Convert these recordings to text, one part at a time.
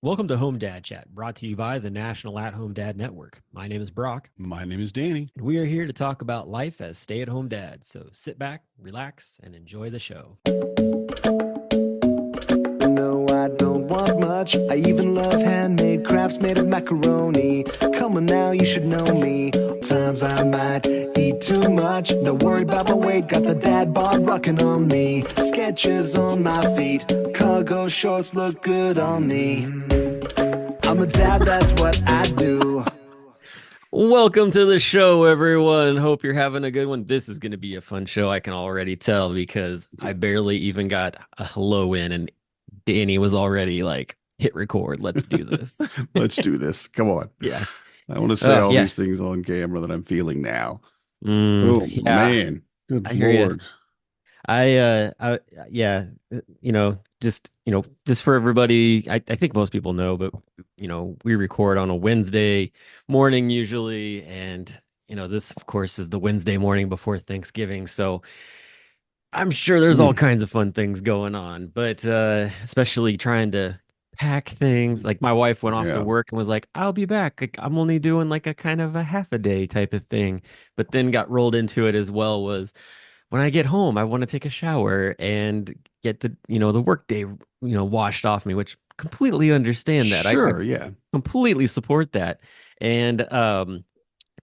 Welcome to Home Dad Chat, brought to you by the National At Home Dad Network. My name is Brock, My name is Danny. and we are here to talk about life as stay at home dads. So sit back, relax, and enjoy the show. No, I don't want much. I even love handmade crafts made of macaroni. Come on now, you should know me. Times I might eat too much. No worry about my weight. Got the dad bod rocking on me. Sketches on my feet. Cargo shorts look good on me. I'm a dad, that's what I do. Welcome to the show, everyone. Hope you're having a good one. This is going to be a fun show. I can already tell because I barely even got a hello in, and Danny was already like, hit record. Let's do this. Let's do this. Come on. Yeah. I want to say all Yeah. these things on camera that I'm feeling now. Yeah. Man. Good I hear you. Lord. Yeah, just for everybody, I think most people know, but we record on a Wednesday morning usually, and this of course is the Wednesday morning before Thanksgiving, so I'm sure there's all kinds of fun things going on, but especially trying to pack things. Like my wife went off to Yeah. work and was like, "I'll be back. Like, I'm only doing like a kind of a half a day type of thing," but then got rolled into it as well was when I get home, I want to take a shower and get the work day, washed off me, which completely understand that. I Sure. Yeah. completely support that. And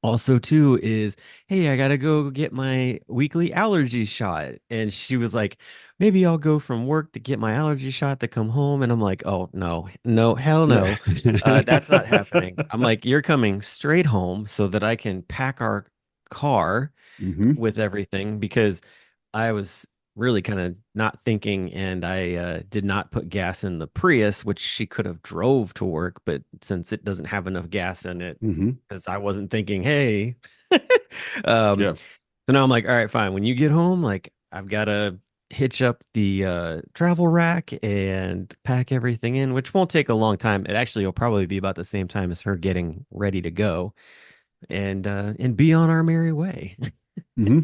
also too is, hey, I gotta go get my weekly allergy shot. And she was like, maybe I'll go from work to get my allergy shot to come home. And I'm like, oh no, no, hell no. That's not happening. I'm like, you're coming straight home so that I can pack our car hmm with everything because I was really kind of not thinking, and I did not put gas in the Prius, which she could have drove to work, but since it doesn't have enough gas in it, hmm because I wasn't thinking, hey, um, Yeah. so now I'm like, all right, fine. When you get home, like I've got to hitch up the travel rack and pack everything in, which won't take a long time. It actually will probably be about the same time as her getting ready to go and be on our merry way. hmm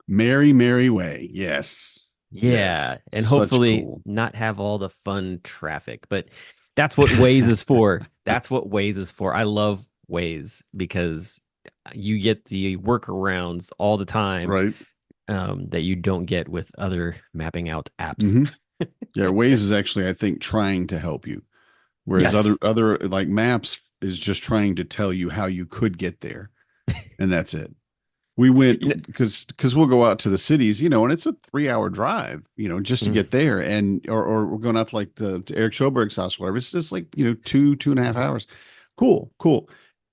Merry, merry way. Yes. Yeah, Yes. and Such hopefully cool. not have all the fun traffic. But that's what Waze is for. That's what Waze is for. I love Waze because you get the workarounds all the time Right. that you don't get with other mapping out apps. hmm Yeah. Waze is actually, I think, trying to help you. Whereas Yes. other like maps is just trying to tell you how you could get there. And that's it. We went You know, because we'll go out to the cities, and it's a 3 hour drive, just to mm, get there, and or we're going up like to Eric Schoberg's house, or whatever. It's just like 2.5 hours. Cool, cool.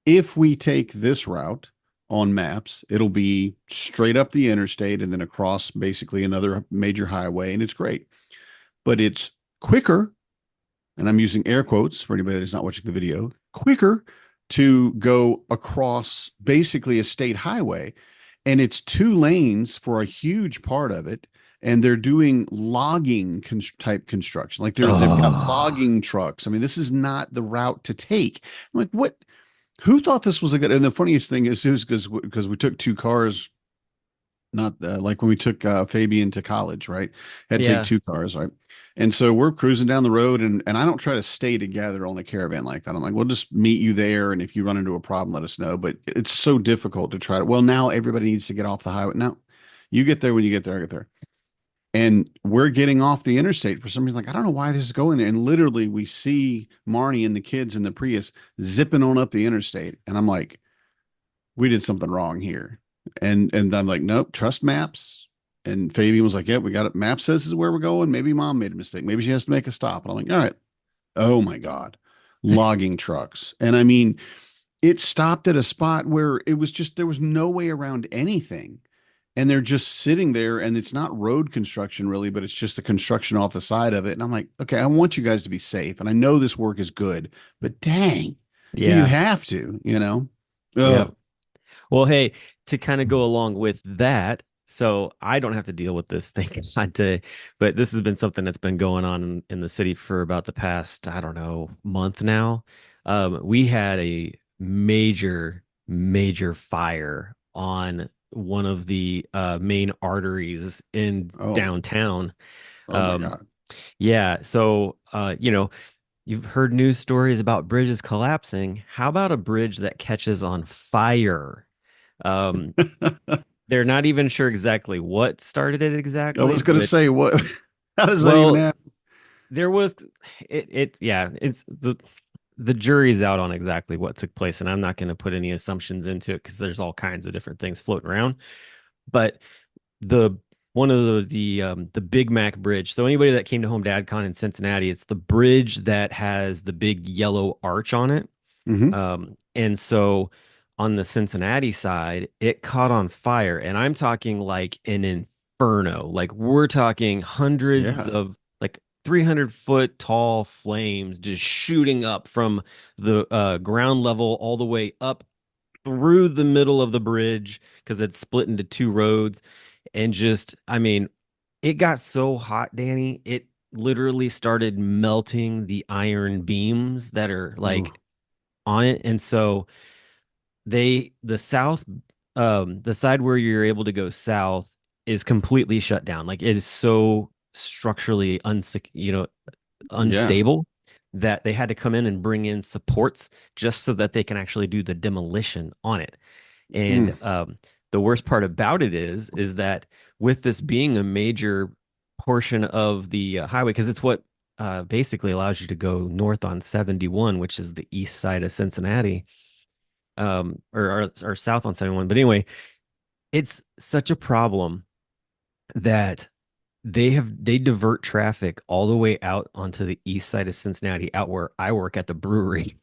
If we take this route on maps, it'll be straight up the interstate and then across basically another major highway, and it's great. But it's quicker, and I'm using air quotes for anybody that's not watching the video, quicker to go across basically a state highway, and it's 2 lanes for a huge part of it, and they're doing logging type construction, like they've got oh, logging trucks. I mean, this is not the route to take. I'm like, what? Who thought this was a good? And the funniest thing is because we took 2 cars, not like when we took Fabian to college, right? Had to take yeah. 2 cars, right? And so we're cruising down the road, and I don't try to stay together on a caravan like that. I'm like, we'll just meet you there, and if you run into a problem, let us know. But it's so difficult to try to. Well, now everybody needs to get off the highway. No, you get there when you get there. I get there, and we're getting off the interstate for some reason. Like I don't know why this is going there, and literally we see Marnie and the kids in the Prius zipping on up the interstate, and I'm like, we did something wrong here. And I'm like, nope, trust maps. And Fabian was like, yeah, we got it. Map says this is where we're going. Maybe mom made a mistake. Maybe she has to make a stop. And I'm like, all right. Oh my God. Logging trucks. And I mean, it stopped at a spot where it was just, there was no way around anything. And they're just sitting there, and it's not road construction really, but it's just the construction off the side of it. And I'm like, okay, I want you guys to be safe. And I know this work is good, but dang, do you Yeah. have to? Yeah. Ugh. Well, hey, to kind of go along with that, so I don't have to deal with this thing today, but this has been something that's been going on in the city for about the past, I don't know, month now. We had a major, major fire on one of the main arteries in Oh, downtown. oh my Um, God. yeah, so you've heard news stories about bridges collapsing. How about a bridge that catches on fire? Um, they're not even sure exactly what started it I exactly, was going to which, say, what? How does that even well, happen? there was yeah, it's the jury's out on exactly what took place, and I'm not going to put any assumptions into it because there's all kinds of different things floating around. But the one of the Big Mac Bridge. So anybody that came to Home DadCon in Cincinnati, it's the bridge that has the big yellow arch on it. Hmm. And so on the Cincinnati side, it caught on fire, and I'm talking like an inferno. Like we're talking hundreds Yeah. of like 300-foot tall flames just shooting up from the ground level all the way up through the middle of the bridge because it's split into two roads. And just, I mean, it got so hot, Danny, it literally started melting the iron beams that are Oh, like on it. And so the south, the side where you're able to go south is completely shut down. Like it is so structurally yeah. unstable that they had to come in and bring in supports just so that they can actually do the demolition on it. Mm. And the worst part about it is that with this being a major portion of the highway, because it's what basically allows you to go north on 71, which is the east side of Cincinnati, or south on 71. But anyway, it's such a problem that they divert traffic all the way out onto the east side of Cincinnati, out where I work at the brewery.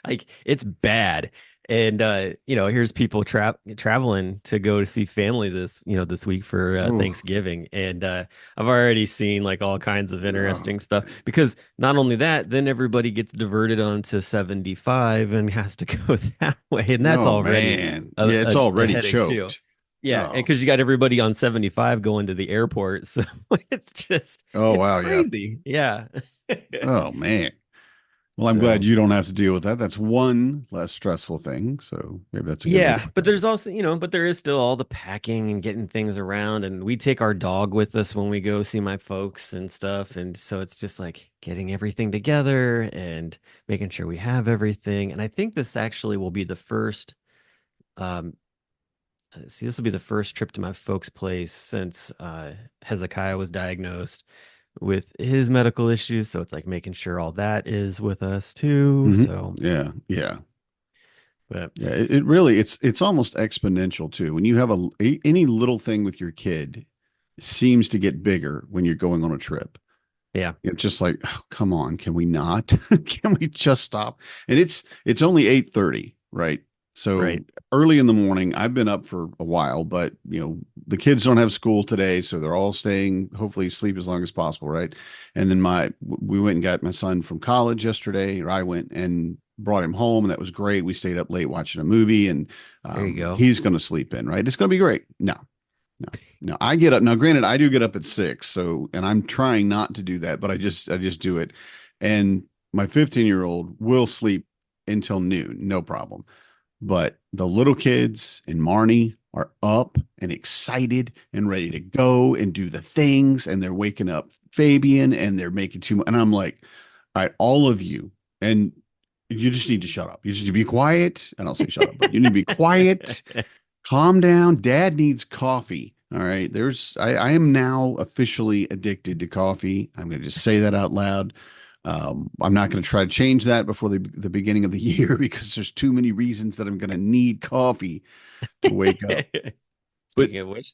Like it's bad. And here's people traveling to go to see family this week for Oh, Thanksgiving. And I've already seen like all kinds of oh, interesting stuff man. because not only that, then everybody gets diverted onto 75 and has to go that way. And that's Oh, already man. a, Yeah, it's a already headache too. choked. Yeah, and Oh, because you got everybody on 75 going to the airport. So oh, it's wow. Yeah. crazy. Yeah. Oh, man. Well, I'm glad So you don't have to deal with that. That's one less stressful thing. So maybe that's a good way to yeah, look but at it. there's also, but there is still all the packing and getting things around. And we take our dog with us when we go see my folks and stuff. And so it's just like getting everything together and making sure we have everything. And I think this actually will be the first, um, this will be the first trip to my folks' place since Hezekiah was diagnosed with his medical issues. So it's like making sure all that is with us too. Hmm. So, Yeah. Yeah. but Yeah. It really, it's almost exponential too. When you have any little thing with your kid, it seems to get bigger when you're going on a trip. yeah, It's just like, oh, come on, can we not? Can we just stop? And it's only 8:30, right? So right. early in the morning, I've been up for a while, but the kids don't have school today, so they're all staying, hopefully sleep as long as possible, right? And then we went and got my son from college yesterday, or I went and brought him home, and that was great. We stayed up late watching a movie, and There you go. he's going to sleep in, right? It's going to be great. No, no, no. I get up now. Granted, I do get up at 6, so and I'm trying not to do that, but I just do it. And my 15-year-old will sleep until noon, no problem. But the little kids and Marnie are up and excited and ready to go and do the things, and they're waking up Fabian and they're making too much. And I'm like, all right, all of you, and you just need to shut up. You just need to be quiet. And I'll say shut up, but you need to be quiet. Calm down. Dad needs coffee. All right. I am now officially addicted to coffee. I'm going to just say that out loud. I'm not going to try to change that before the beginning of the year because there's too many reasons that I'm going to need coffee to wake up. But Speaking of which,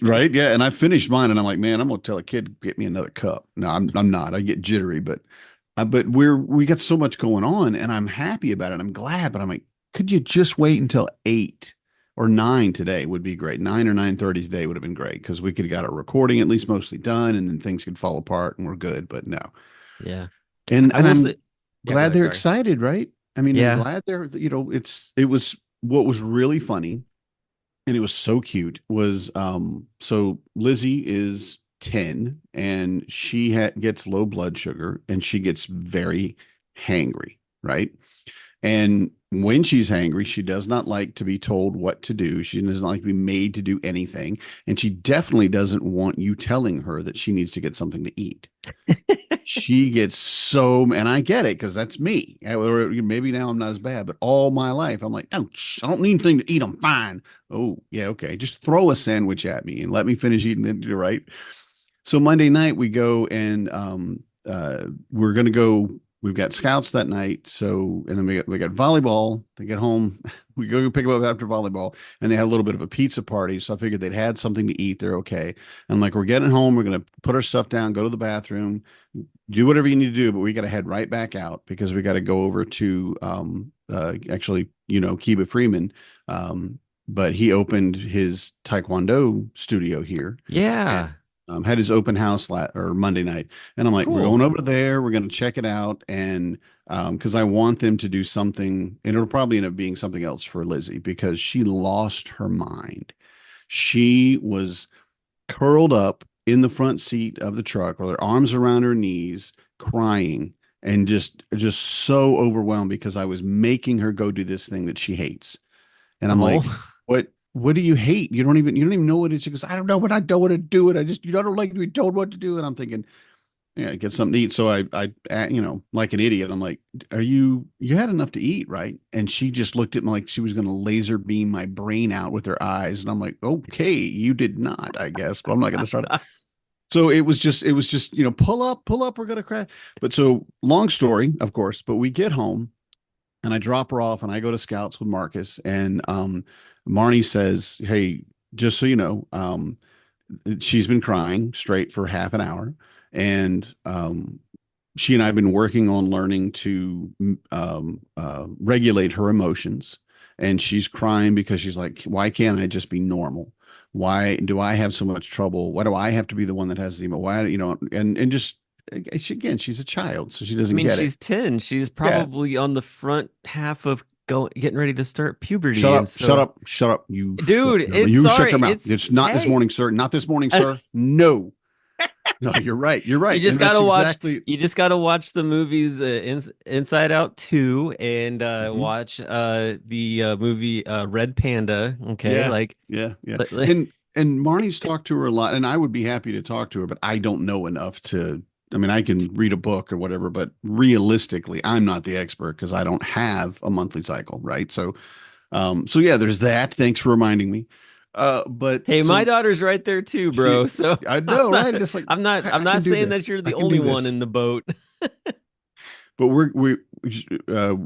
right. Yeah. And I finished mine and I'm like, man, I'm going to tell a kid to get me another cup. No, I'm not. I get jittery, but we got so much going on and I'm happy about it. I'm glad, but I'm like, could you just wait until 8 or 9 today would be great. 9 or 9:30 today would have been great because we could have got our recording at least mostly done and then things could fall apart and we're good. But no. yeah, And I and will I'm say, yeah, go glad ahead. they're Sorry. excited, right? I mean, I'm Yeah. glad it was what was really funny and it was so cute was so Lizzie is 10 and gets low blood sugar and she gets very hangry, right? And when she's hangry, she does not like to be told what to do. She doesn't like to be made to do anything. And she definitely doesn't want you telling her that she needs to get something to eat. she gets so, and I get it because that's me. Or maybe now I'm not as bad, but all my life I'm like, oh, I don't need anything to eat. I'm fine. Oh, yeah, okay. Just throw a sandwich at me and let me finish eating it, right? So Monday night we go and we're gonna go. We've got scouts that night, so and then we got volleyball. They get home, we go pick them up after volleyball, and they had a little bit of a pizza party. So I figured they'd had something to eat. They're okay. And I'm like, we're getting home. We're gonna put our stuff down, go to the bathroom, do whatever you need to do, but we got to head right back out because we got to go over to actually, Kiba Freeman. But he opened his Taekwondo studio here and Yeah. had his open house or Monday night. And I'm like, we're Cool. going over there. We're going to check it out. And because I want them to do something, and it'll probably end up being something else for Lizzie because she lost her mind. She was curled up in the front seat of the truck with her arms around her knees, crying and just so overwhelmed because I was making her go do this thing that she hates. And I'm like, Oh. what do you hate? You don't even know what it is. She goes, I don't know, but I don't want to do it. I don't like to be told what to do. And I'm thinking, yeah, get something to eat. So like an idiot, I'm like, you had enough to eat, right? And she just looked at me like she was going to laser beam my brain out with her eyes. And I'm like, okay, you did not, I guess, but I'm not going to start it. So it was just, pull up, we're going to crash. But so long story, of course, but we get home and I drop her off and I go to scouts with Marcus and, Marnie says, hey, just so you know, she's been crying straight for half an hour and she and I have been working on learning to regulate her emotions. And she's crying because she's like, why can't I just be normal? Why do I have so much trouble? Why do I have to be the one that has the why? And just again, she's a child, so she I doesn't mean, get it. she's 10. She's Yeah, probably on the front half of getting ready to start shut puberty. And up, shut so, up, shut up. dude, it's You shut sorry. your mouth. It's not this Hey, morning, sir. Not this morning, sir. No, no, you're right. You're you right, just and that's gotta watch. exactly. You just gotta watch the movies Inside Out 2 and Mhm. watch the movie Red Panda. Okay, Yeah, like, yeah, yeah. li- li- And Marnie's talked to her a lot, and I would be happy to talk to her, but I don't know enough to. I mean, I can read a book or whatever, but realistically, I'm not the expert because I don't have a monthly cycle, right? So yeah, there's that. Thanks for reminding me. But hey, my so daughter's right there too, she, bro. So I I'm know, right? not. And it's like I'm I can not do saying that this. you're I the can do only one this. in the boat. But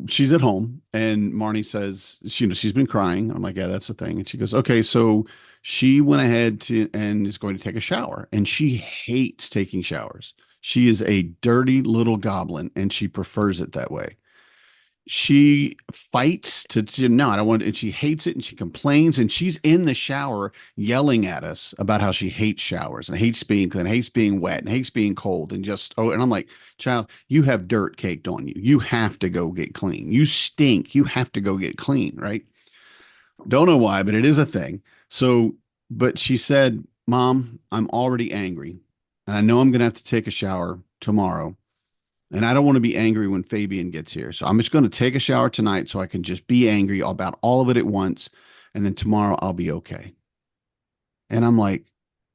she's at home and Marnie says she's been crying. I'm like, yeah, that's the thing. And she goes, okay, so she went ahead to and is going to take a shower and she hates taking showers. She is a dirty little goblin and she prefers it that way. She fights to no, I don't want, and she hates it and she complains and she's in the shower yelling at us about how she hates showers and hates being clean, hates being wet and hates being cold and just and I'm like, child, you have dirt caked on you. You have to go get clean. You stink. You have to go get clean, right? Don't know why, but it is a thing. So, but she said, Mom, I'm already angry and I know I'm gonna have to take a shower tomorrow and I don't want to be angry when Fabian gets here. So I'm just going to take a shower tonight so I can just be angry about all of it at once. And then tomorrow I'll be okay. And I'm like,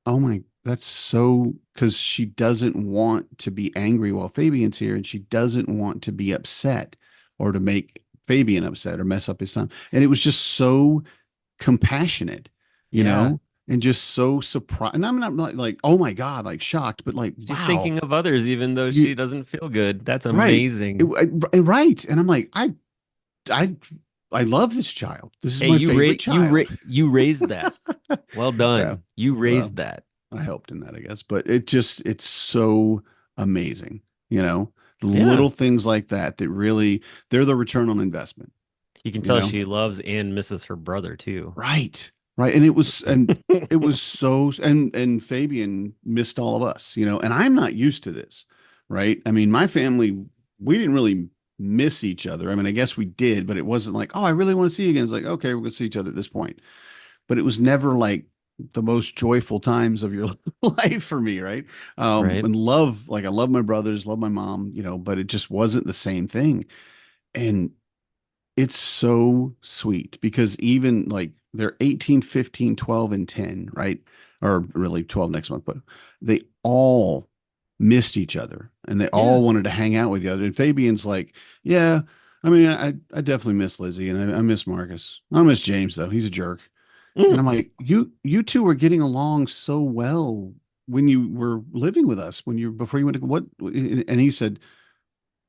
oh my, that's so because she doesn't want to be angry while Fabian's here and she doesn't want to be upset or to make Fabian upset or mess up his time. And it was just so compassionate, you Yeah, know, and just so surprised. And I'm not like, oh my God, like shocked, but like, she's wow, thinking of others even though you she doesn't feel good. That's right. amazing. Right. And I'm like, I I love this child. This is Hey, my favorite child. you raised that. Well Yeah. done. You Well, raised that. I helped in that, I guess. But it's so amazing, the Yeah. little things like that that really they're the return on investment, You can you tell know? she loves and misses her brother too. Right. Right. And it was so and Fabian missed all of us, and I'm not used to this, right? I mean, my family, we didn't really miss each other. I mean, I guess we did, but it wasn't like, oh, I really want to see you again. It's like, okay, we're gonna see each other at this point. But it was never like the most joyful times of your life for me, right? Right? And love, like I love my brothers, love my mom, but it just wasn't the same thing. And it's so sweet because even like they're 18, 15, 12, and 10, right? Or really 12 next month, but they all missed each other and they Yeah. all wanted to hang out with the other. And Fabian's like, yeah, I mean, I definitely miss Lizzie and I miss Marcus. I miss James though. He's a jerk. And Mm. I'm like, you two were getting along so well when you were living with us, when you before you went to what? And he said,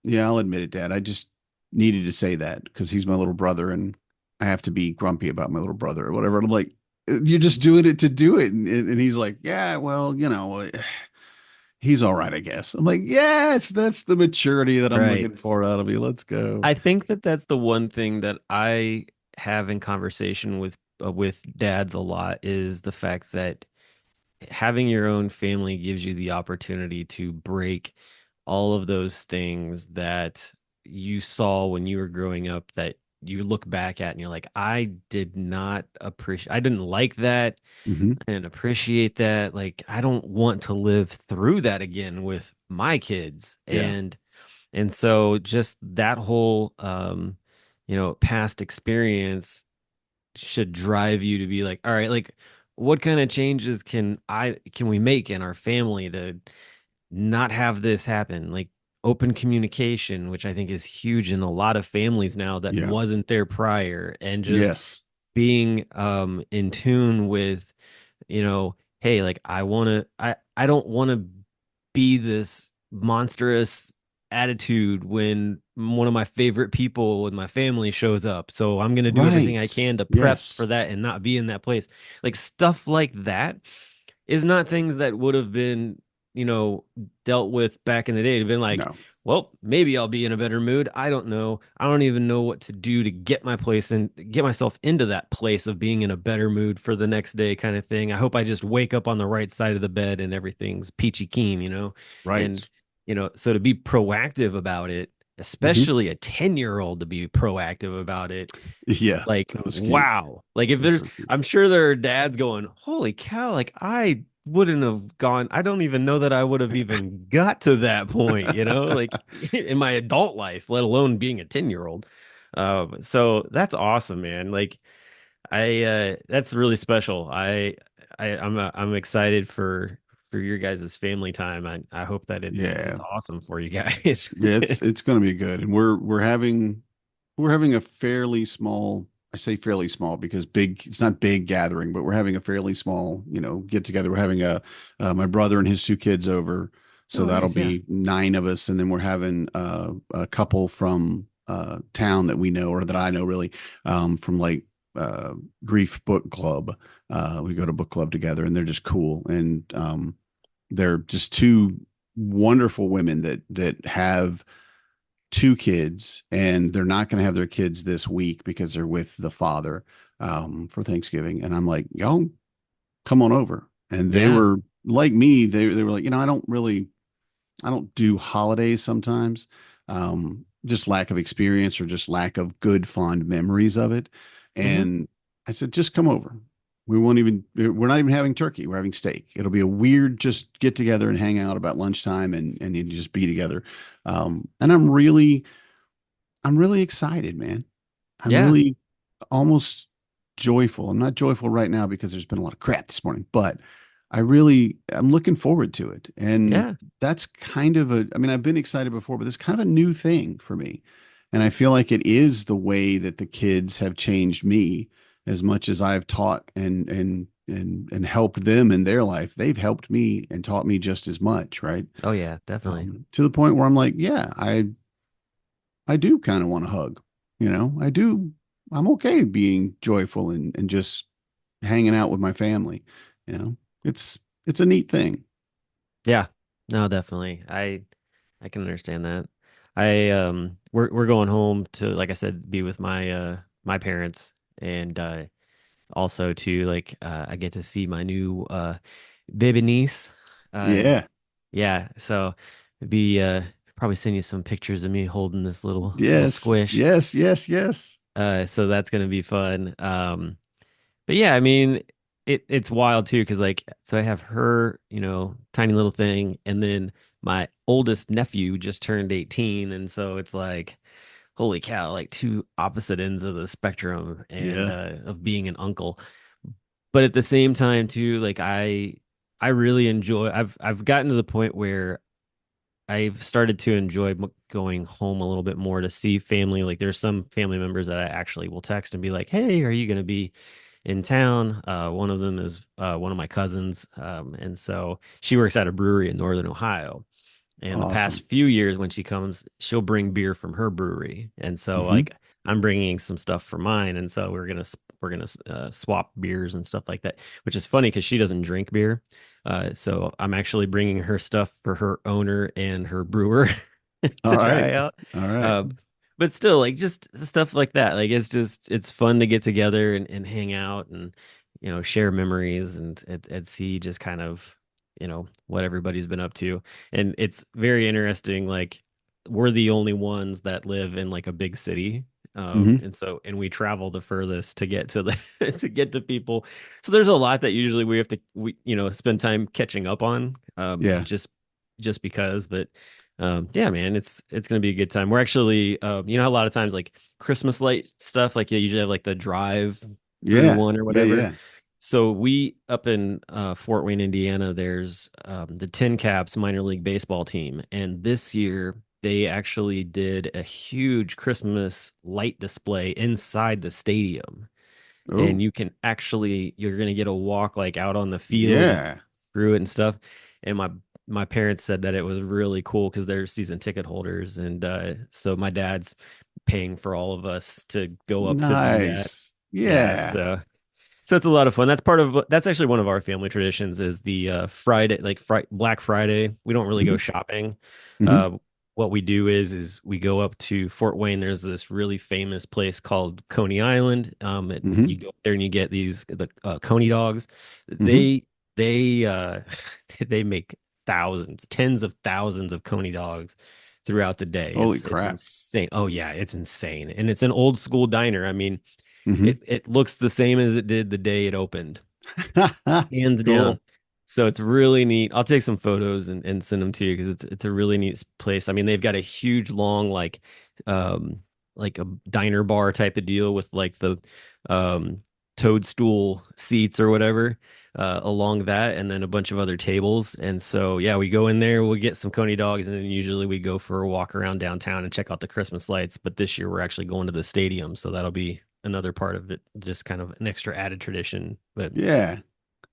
yeah, I'll admit it, Dad. I just needed to say that because he's my little brother and I have to be grumpy about my little brother or whatever. And I'm like, you're just doing it to do it. And he's like, yeah, well, he's all right, I guess. I'm like, yes, that's the maturity that I'm Right. looking for out of you. Let's go. I think that that's the one thing that I have in conversation with dads a lot is the fact that having your own family gives you the opportunity to break all of those things that you saw when you were growing up that you look back at and you're like, I did not appreciate, I didn't like that. Hmm. I didn't appreciate that. Like, I don't want to live through that again with my kids. Yeah. And so just that whole past experience should drive you to be like, all right, like what kind of changes can we make in our family to not have this happen? Like open communication, which I think is huge in a lot of families now that Yeah. wasn't there prior, and just Yes. being in tune with, hey, like I don't want to be this monstrous attitude when one of my favorite people in my family shows up. So I'm going to do everything I Right. can to prep for Yes. that and not be in that place. Like stuff like that is not things that would have been, dealt with back in the day. It'd been like, No. well, maybe I'll be in a better mood. I don't know. I don't even know what to do to get my place and get myself into that place of being in a better mood for the next day kind of thing. I hope I just wake up on the right side of the bed and everything's peachy keen. Right. And, so to be proactive about it, Hmm. especially a 10-year-old to be proactive about it, Yeah. like, That was cute. wow. Like if That was there's, so cute. I'm sure there are dads going, holy cow, like I wouldn't have gone. I don't even know that I would have even got to that point, like in my adult life, let alone being a 10-year-old. So that's awesome, man. Like that's really special. I'm excited for your guys' family time. I hope that it's Yeah. awesome for you guys. Yeah, it's going to be good. And we're having a fairly small, I say fairly small because big, it's not big gathering, but we're having a fairly small, get together. We're having my brother and his two kids over. So Oh, that'll nice. Yeah. be 9 of us. And then we're having a couple from town that we know or that I know really from like Grief Book Club. We go to book club together and they're just cool. And they're just two wonderful women that have two kids and they're not going to have their kids this week because they're with the father for Thanksgiving. And I'm like, y'all come on over. And they Yeah. were like me. They were like, I don't do holidays sometimes. Just lack of experience or just lack of good, fond memories of it. Hmm. And I said, just come over. We're not even having turkey. We're having steak. It'll be a weird, just get together and hang out about lunchtime and you just be together. And I'm really excited, man. I'm Yeah. really almost joyful. I'm not joyful right now because there's been a lot of crap this morning, but I'm looking forward to it. And Yeah. that's kind of I mean, I've been excited before, but it's kind of a new thing for me. And I feel like it is the way that the kids have changed me as much as I've taught and helped them in their life. They've helped me and taught me just as much, right? Oh yeah, definitely. To the point where I'm like, yeah, I do kind of want to hug. I do. I'm okay being joyful and just hanging out with my family. You know, it's a neat thing. Yeah. No, definitely. I can understand that. We're going home to, like I said, be with my parents, and also to like I get to see my new baby niece. Uh Yeah. yeah, so be probably send you some pictures of me holding this little Yes. squish. Yes. Yes. Yes. So that's gonna be fun. But yeah, I mean, it's wild too, because like, so I have her, tiny little thing, and then my oldest nephew just turned 18, and so it's like, holy cow, like two opposite ends of the spectrum and Yeah. of being an uncle. But at the same time too, like I really enjoy. I've gotten to the point where I've started to enjoy going home a little bit more to see family. Like there's some family members that I actually will text and be like, "Hey, are you going to be in town?" One of them is one of my cousins, and so she works at a brewery in Northern Ohio. And the past Awesome. few years, when she comes, she'll bring beer from her brewery, and so Hmm. like I'm bringing some stuff for mine, and so we're gonna swap beers and stuff like that, which is funny because she doesn't drink beer, so I'm actually bringing her stuff for her owner and her brewer All to right. try out. All right. Um, but still, like just stuff like that, like it's fun to get together and hang out and share memories and see just kind of what everybody's been up to. And it's very interesting. Like we're the only ones that live in like a big city. Hmm. And we travel the furthest to get to the to get to people. So there's a lot that usually we have to spend time catching up on. Yeah. Just because. But yeah, man, it's gonna be a good time. We're actually a lot of times like Christmas light stuff, like you usually have like the drive through Yeah. one or Yeah. whatever. Yeah. So we up in Fort Wayne, Indiana, there's the Tin Caps minor league baseball team, and this year they actually did a huge Christmas light display inside the stadium, and Oh, you're gonna get a walk like out on the field and yeah. through it and stuff. And my parents said that it was really cool because they're season ticket holders, and so my dad's paying for all of us to go up to do that. Nice. Yeah, Yeah. so it's a lot of fun. That's actually one of our family traditions is the Friday, like Black Friday. We don't really go Hmm. shopping. Hmm. Uh, what we do is we go up to Fort Wayne. There's this really famous place called Coney Island. Hmm. You go there and you get the Coney dogs. Hmm. They they make thousands, tens of thousands of Coney dogs throughout the day. Holy It's crap. insane. Oh yeah, it's insane, and it's an old school diner. I mean, Hmm. it looks the same as it did the day it opened, hands down. Cool. So it's really neat. I'll take some photos and send them to you because it's a really neat place. I mean, they've got a huge long um like a diner bar type of deal with like the um toadstool seats or whatever along that, and then a bunch of other tables. And so yeah, we go in there, we'll get some Coney dogs, and then usually we go for a walk around downtown and check out the Christmas lights. But this year we're actually going to the stadium, so that'll be another part of it, just kind of an extra added tradition. But Yeah.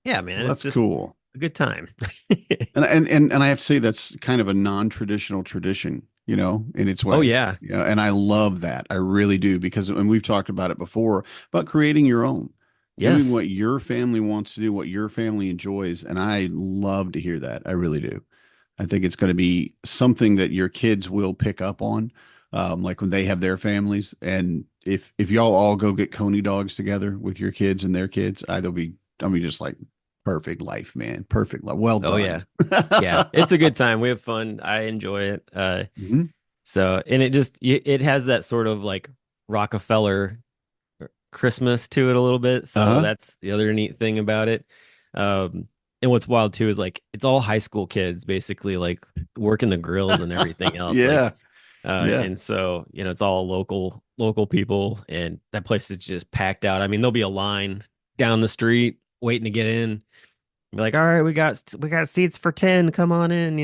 yeah, man, Well, it's that's just cool. a good time. And I have to say that's kind of a non-traditional tradition, in its Oh way. yeah. And I love that. I really do because and we've talked about it before, about creating your own, doing Yes. what your family wants to do, what your family enjoys, and I love to hear that. I really do. I think it's going to be something that your kids will pick up on, like when they have their families. And if y'all all go get Coney dogs together with your kids and their kids, they'll be, I mean, just like perfect life, man. Perfect life. Well Oh done. yeah. Yeah. It's a good time. We have fun. I enjoy it. Mhm. So and it has that sort of like Rockefeller Christmas to it a little bit. So Uh-huh. that's the other neat thing about it. And what's wild too is like it's all high school kids basically like working the grills and everything else. Like Yeah. Yeah. and so it's all local people, and that place is just packed out. I mean, there'll be a line down the street waiting to get in. Be like, all right, we got seats for 10. Come on in,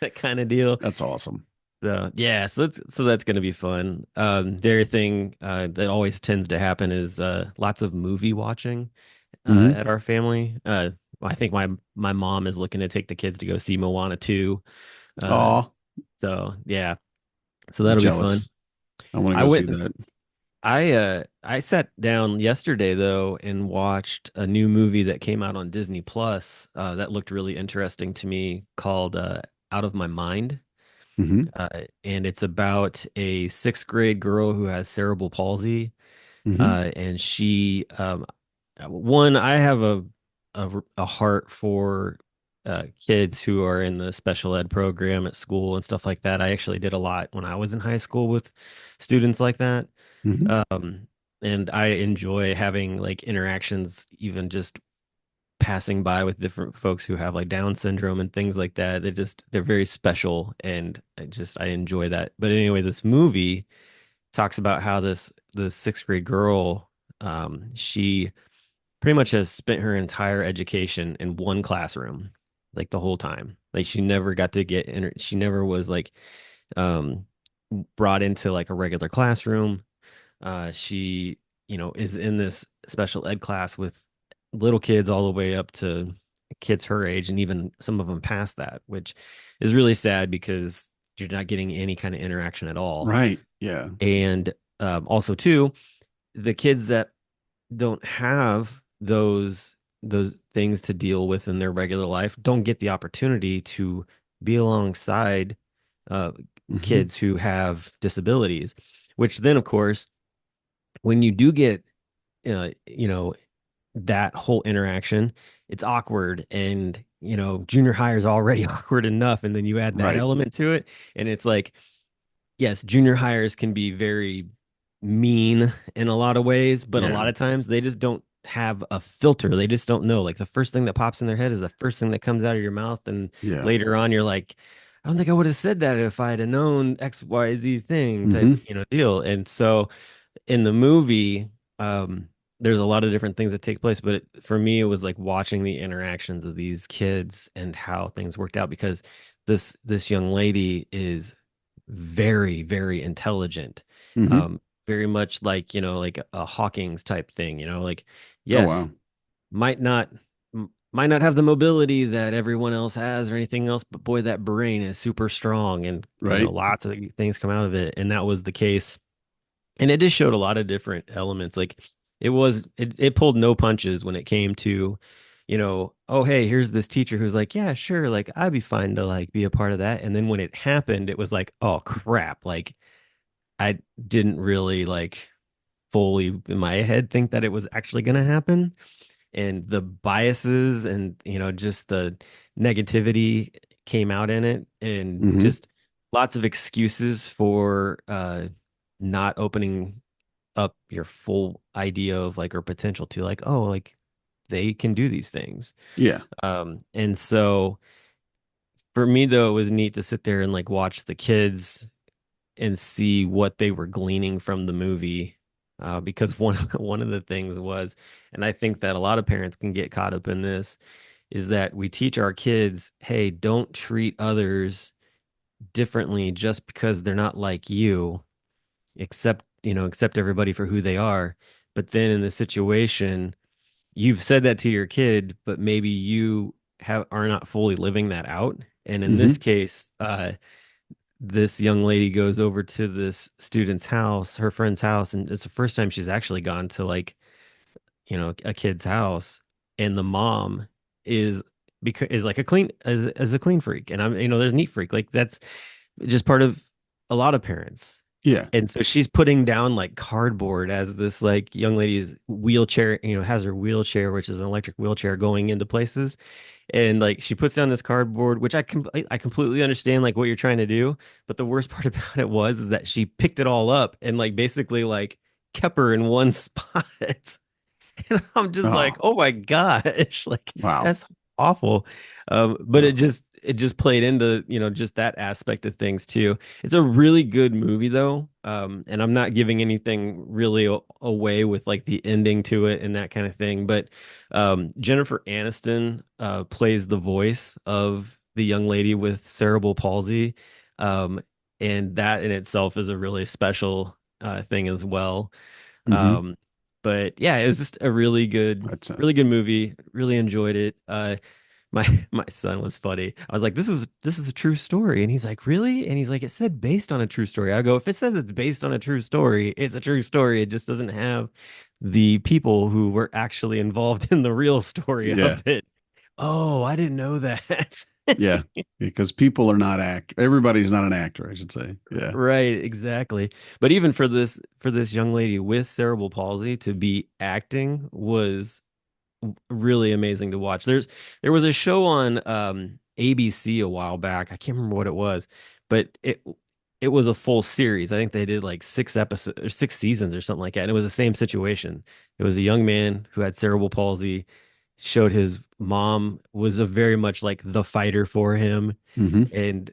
that kind of deal. That's awesome. So yeah, so that's gonna be fun. The other thing that always tends to happen is lots of movie watching Hmm. at our family. I think my mom is looking to take the kids to go see Moana 2. Uh, Aw, so yeah, so I'm that'll be fun. jealous. I want to I go see went. that. I sat down yesterday though and watched a new movie that came out on Disney Plus that looked really interesting to me called Out of My Mind. Hmm. And it's about a sixth grade girl who has cerebral palsy. Hmm. And she, one, I have a heart for kids who are in the special ed program at school and stuff like that. I actually did a lot when I was in high school with students like that. Hmm. Um, and I enjoy having like interactions, even just passing by with different folks who have like Down syndrome and things like that. They're very special, and I enjoy that. But anyway, this movie talks about how the sixth grade girl, she pretty much has spent her entire education in one classroom, like the whole time. Like she never got to she never was like um brought into like a regular classroom. She, is in this special ed class with little kids all the way up to kids her age and even some of them past that, which is really sad because you're not getting any kind of interaction at all. Right. Yeah. And also too, the kids that don't have those things to deal with in their regular life don't get the opportunity to be alongside uh, Hmm. kids who have disabilities, which then of course when you do get uh, you know that whole interaction, it's awkward, and junior high is already awkward enough, and then you add that Right. element to it, and it's like, yes, junior hires can be very mean in a lot of ways, but a Yeah. lot of times they just don't have a filter. They just don't know. Like the first thing that pops in their head is the first thing that comes out of your mouth. And Yeah. later on, you're like, I don't think I would have said that if I had known XYZ thing type, Hmm. deal. And so in the movie, um, there's a lot of different things that take place, but for me, it was like watching the interactions of these kids and how things worked out because this young lady is very, very intelligent. Hmm. Um, Very much like, like a Hawking's type thing, like, Oh, yes, wow. might not might not have the mobility that everyone else has or anything else, but boy, that brain is super strong and, Right. lots of things come out of it. And that was the case. And it just showed a lot of different elements. Like it pulled no punches when it came to, oh hey, here's this teacher who's like, yeah, sure, like I'd be fine to like be a part of that. And then when it happened, it was like, oh crap, like I didn't really like fully in my head think that it was actually gonna happen. And the biases and just the negativity came out in it, and Hmm. just lots of excuses for not opening up your full idea of like or potential to like, oh, like they can do these things. Yeah. And so for me though, it was neat to sit there and like watch the kids and see what they were gleaning from the movie. Because one of the things was, and I think that a lot of parents can get caught up in this, is that we teach our kids, hey, don't treat others differently just because they're not like you, accept everybody for who they are. But then in the situation, you've said that to your kid, but maybe you are not fully living that out. And in this Hmm. case, this young lady goes over to this student's house, her friend's house, and it's the first time she's actually gone to like, a kid's house, and the mom is is like a clean as a clean freak, and I'm there's neat freak, like that's just part of a lot of parents. Yeah. And so she's putting down like cardboard as this like young lady's wheelchair, has her wheelchair, which is an electric wheelchair going into places. And like she puts down this cardboard, which I completely understand like what you're trying to do. But the worst part about it was is that she picked it all up and like basically like kept her in one spot. And I'm just like, Oh, oh my gosh, like wow. that's awful. But Oh, it just played into, just that aspect of things too. It's a really good movie though. And I'm not giving anything really away with like the ending to it and that kind of thing. But Jennifer Aniston plays the voice of the young lady with cerebral palsy. Um, and that in itself is a really special thing as well. hmm. Um, but yeah, it was just a That's really good movie. Really enjoyed it. My son was funny. I was like, this is a true story," and he's like, "Really?" And he's like, "It said based on a true story." I go, "If it says it's based on a true story, it's a true story. It just doesn't have the people who were actually involved in the real story yeah. of it." Oh, I didn't know that. Yeah. Because people are not actor. Everybody's not an actor, I should say. Yeah. Right, exactly. But even for this young lady with cerebral palsy to be acting was really amazing to watch. There was a show on ABC a while back. I can't remember what it was, but it was a full series. I think they did like 6 episodes or 6 seasons or something like that. And it was the same situation. It was a young man who had cerebral palsy, showed his mom was a very much like the fighter for him, Hmm. and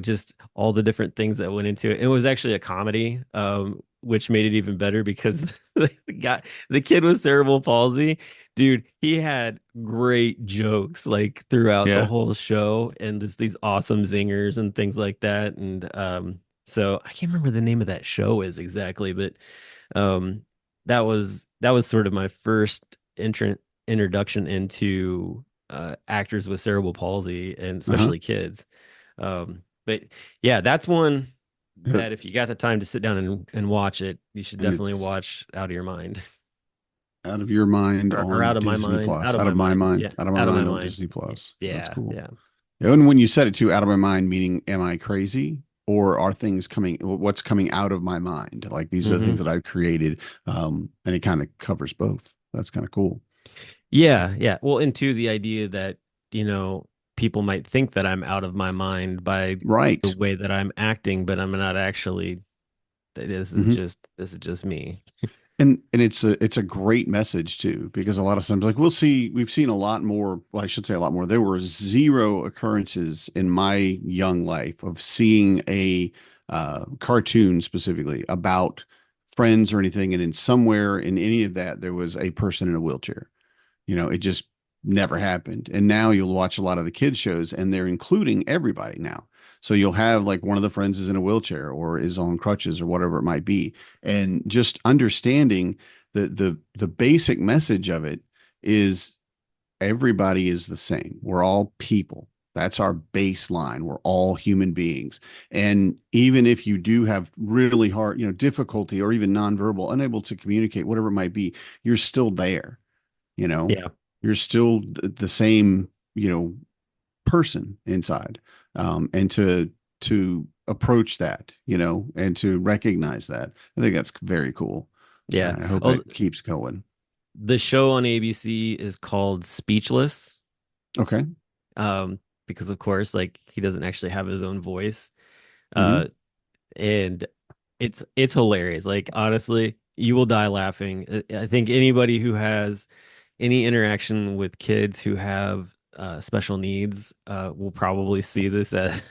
just all the different things that went into it. It was actually a comedy, which made it even better because the kid with cerebral palsy, dude, he had great jokes like throughout the Yeah. whole show, and just these awesome zingers and things like that. And so I can't remember the name of that show is exactly, but um, that was sort of my first introduction into actors with cerebral palsy, and Uh-huh. especially kids. But yeah, that's one Yeah. that if you got the time to sit down and watch it, you should And definitely it's watch Out of Your Mind. Out of Your Mind Or on Out of My Disney Mind. Out Plus. of Out My of My Mind. Yeah, Mind. Out of My Out of My Mind on Mind. Disney Plus. That's Yeah, cool. yeah. Yeah, and when you said it too, out of my mind, meaning am I crazy? Or are things coming, what's coming out of my mind? Like these are the Hmm. things that I've created. And it kind of covers both. That's kind of cool. Yeah, yeah. Well, into the idea that, people might think that I'm out of my mind by the Right. way that I'm acting, but I'm not actually. Hmm. This is just me. And it's a great message too, because a lot of times, like we've seen a lot more, well, I should say a lot more. There were zero occurrences in my young life of seeing a cartoon specifically about friends or anything. And in somewhere in any of that, there was a person in a wheelchair. It just never happened. And now you'll watch a lot of the kids shows and they're including everybody now. So you'll have like one of the friends is in a wheelchair or is on crutches or whatever it might be. And just understanding the basic message of it is everybody is the same. We're all people. That's our baseline. We're all human beings. And even if you do have really hard, difficulty or even nonverbal, unable to communicate, whatever it might be, you're still there you know Yeah. you're still the same person inside, and to approach that, and to recognize that, I think that's very cool. Yeah. I hope Oh, that keeps going. the show on ABC is called Speechless. Okay. Um, because of course, like he doesn't actually have his own voice. Hmm. Uh, and it's hilarious. Like honestly, you will die laughing. I think anybody who has any interaction with kids who have special needs will probably see this as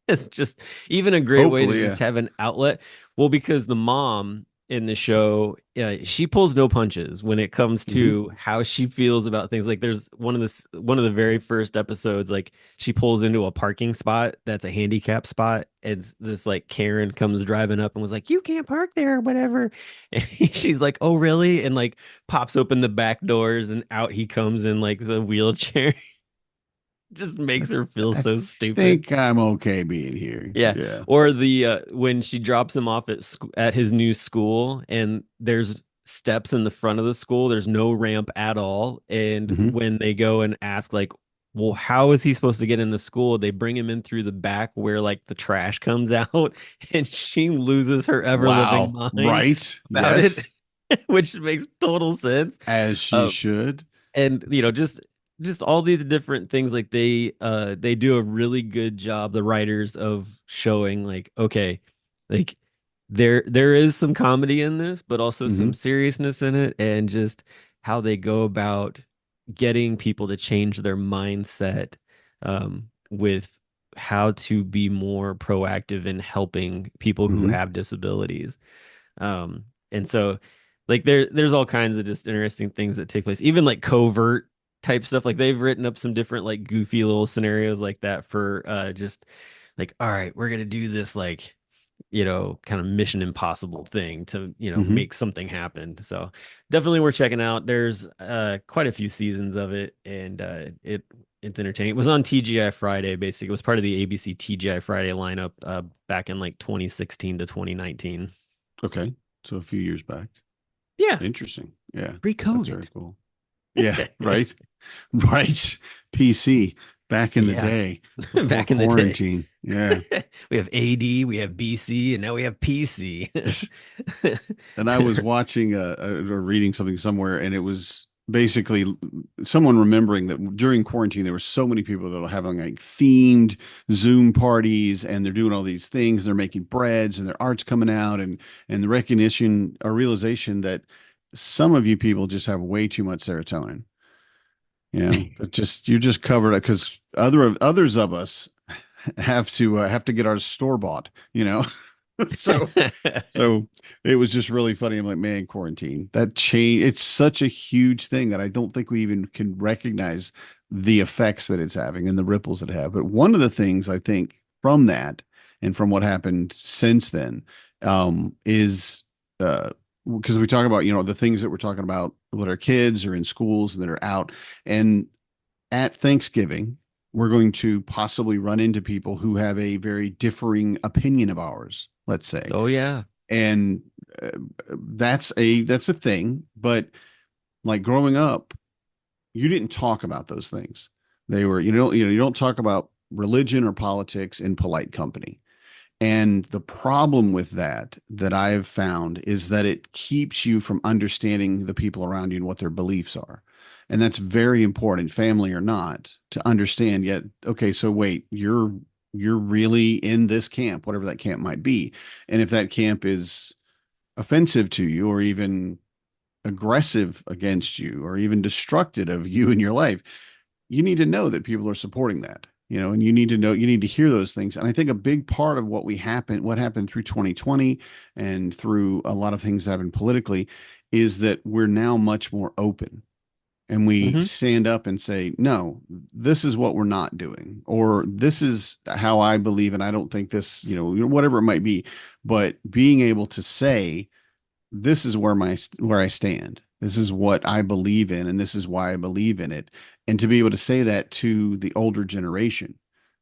it's just even a great way to Hopefully, yeah. just have an outlet. Well, because the mom in the show, she pulls no punches when it comes Hmm. to how she feels about things. Like there's one of the very first episodes, like she pulled into a parking spot that's a handicap spot, and this like Karen comes driving up and was like, "You can't park there," or whatever. And she's like, "Oh, really?" And like pops open the back doors, and out he comes in like the wheelchair. Just makes her feel I so stupid. think I'm okay being here. Yeah. Yeah. Or the when she drops him off at his new school, and there's steps in the front of the school, there's no ramp at all. And Hmm. when they go and ask like, well, how is he supposed to get in the school? They bring him in through the back where like the trash comes out, and she loses her ever living Wow. mind Right. about it, Yes. which makes total sense. As she Uh, should. and just all these different things, like they do a really good job, the writers, of showing like, okay, like there is some comedy in this but also some Hmm. seriousness in it, and just how they go about getting people to change their mindset with how to be more proactive in helping people who Hmm. have disabilities. And so like there's all kinds of just interesting things that take place, even like covert type stuff. Like they've written up some different like goofy little scenarios like that for just like, all right, we're gonna do this like, kind of Mission Impossible thing to, Hmm. make something happen. So definitely worth checking out. There's quite a few seasons of it, and it's entertaining. It was on TGI Friday, basically. It was part of the ABC TGI Friday lineup back in like 2016 to 2019. Okay. So a few years back. Yeah, Interesting. Yeah. That's pre-COVID. very cool. Yeah, right. Right. PC back in the Yeah, day before back in the day. quarantine. Yeah. We have AD, we have BC, and now we have PC. And I was watching or reading something somewhere, and it was basically someone remembering that during quarantine there were so many people that are having like themed Zoom parties, and they're doing all these things. They're making breads, and their art's coming out, and the recognition or realization that some of you people just have way too much serotonin. That just you're just covered because others of us have to get our store bought. So so it was just really funny. I'm like, man, quarantine, that change, it's such a huge thing that I don't think we even can recognize the effects that it's having and the ripples it have. But one of the things I think from that and from what happened since then, is because we talk about, the things that we're talking about with our kids or in schools and that are out. And at Thanksgiving, we're going to possibly run into people who have a very differing opinion of ours, let's say. Oh yeah. And uh, that's a thing, but like growing up, you didn't talk about those things. They were, you don't talk about religion or politics in polite company. And the problem with that I've found is that it keeps you from understanding the people around you and what their beliefs are. And that's very important, family or not, to understand yet, okay, so wait, you're really in this camp, whatever that camp might be. And if that camp is offensive to you or even aggressive against you or even destructive of you in your life, you need to know that people are supporting that, and you need to know, you need to hear those things. And I think a big part of what happened through 2020 and through a lot of things that happened politically is that we're now much more open and we Hmm. stand up and say, no, this is what we're not doing, or this is how I believe. And I don't think this, whatever it might be, but being able to say, this is where I stand. This is what I believe in, and this is why I believe in it. And to be able to say that to the older generation,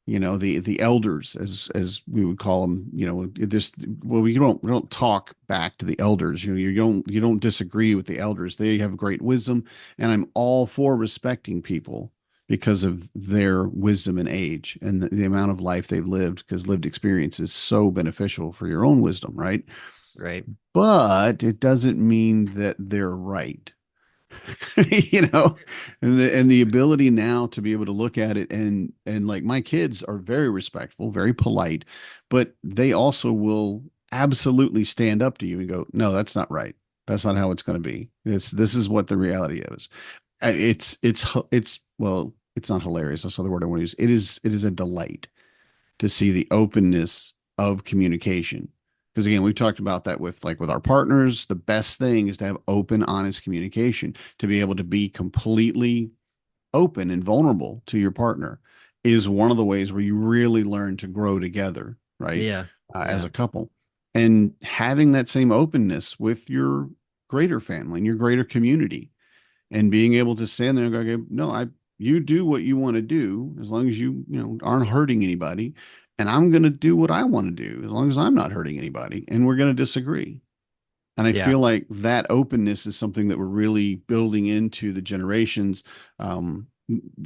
the elders, as we would call them, this well, we don't talk back to the elders. You don't disagree with the elders. They have great wisdom, and I'm all for respecting people because of their wisdom and age and the amount of life they've lived, because lived experience is so beneficial for your own wisdom, right? Right. But it doesn't mean that they're right. you know and the ability now to be able to look at it, and like my kids are very respectful, very polite, but they also will absolutely stand up to you and go, no, that's not right, that's not how it's going to be, this is what the reality is. It's well, it's not hilarious, that's not the word I want to use. It is a delight to see the openness of communication. Because again, we've talked about that with our partners. The best thing is to have open, honest communication, to be able to be completely open and vulnerable to your partner is one of the ways where you really learn to grow together, right? Yeah. As Yeah. a couple. And having that same openness with your greater family and your greater community, and being able to stand there and go, okay, no, you do what you want to do as long as aren't hurting anybody, and I'm going to do what I want to do as long as I'm not hurting anybody, and we're going to disagree. And I Yeah. feel like that openness is something that we're really building into the generations, um,